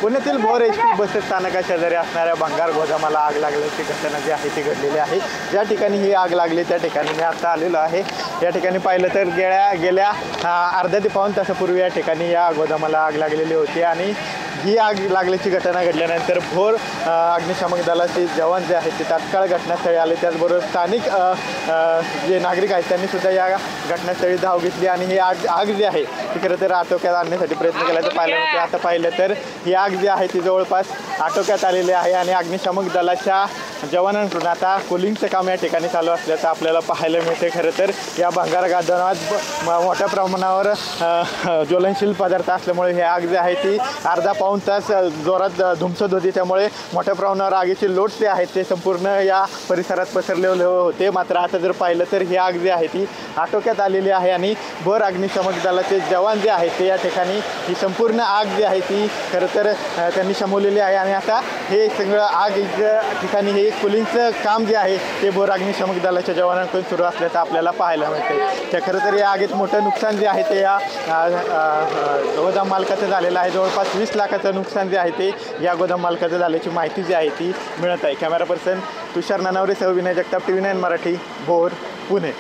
पुण्यातील Bhor ST bus स्थानका शेजारी असणाऱ्या भंगार गोदामाला आग लागल्याची घटना जी आहे ती घडलेली आहे। ज्या ठिकाणी ही आग लागली त्या ठिकाणी मी आता आलेलो आहे। या ठिकाणी पाहिलं तर गेल्या अर्ध्या ते पाऊण तासापूर्वी या ठिकाणी या गोदामाला आग लागलेली होती आणि ही आग लागल्याची घटना घडल्यानंतर भोर अग्निशामक दलाचे जवान जे आहेत ते तात्काळ घटनास्थळी आले। त्याचबरोबर स्थानिक जे नागरिक आहेत त्यांनी सुद्धा या घटनास्थळी धाव घेतली आणि ही आग जी आहे ती खरं तर आटोक्यात आणण्यासाठी प्रयत्न केल्याचं पाहिलं होतं। आता पाहिलं तर ही आग जी आहे ती जवळपास आटोक्यात आलेली आहे आणि अग्निशामक दलाच्या जवानांकडून आता कुलिंगचं काम या ठिकाणी चालू असल्याचं आपल्याला पाहायला मिळते। खरं तर या भंगार गोदामात मोठ्या प्रमाणावर ज्वलनशील पदार्थ असल्यामुळे ही आग जी आहे ती अर्धा पाऊण तास जोरात धुमसत होती। त्यामुळे मोठ्या प्रमाणावर आगीचे लोट जे आहेत ते संपूर्ण या परिसरात पसरलेले होते। मात्र आता जर पाहिलं तर ही आग जी आहे ती आटोक्यात आलेली आहे आणि भर अग्निशामक दलाचे जवान जे आहेत ते या ठिकाणी ही संपूर्ण आग जी आहे ती खरं तर त्यांनी शमवलेली आहे आणि आता हे सगळं आग ठिकाणी हे कुलिंगचं काम जे आहे ते भोर अग्निशामक दलाच्या जवानांकडून सुरू असल्याचं आपल्याला पाहायला मिळते। त्या खरं तर या आगीत मोठं नुकसान जे आहे ते या गोदाम मालकाचं झालेलं आहे। जवळपास 20 लाखाचं नुकसान जे आहे ते या गोदाम मालकाचं झाल्याची माहिती जी आहे ती मिळत आहे। कॅमेरा पर्सन तुषार नानावरे सह विनय जगताप, TV9 मराठी, भोर, पुणे।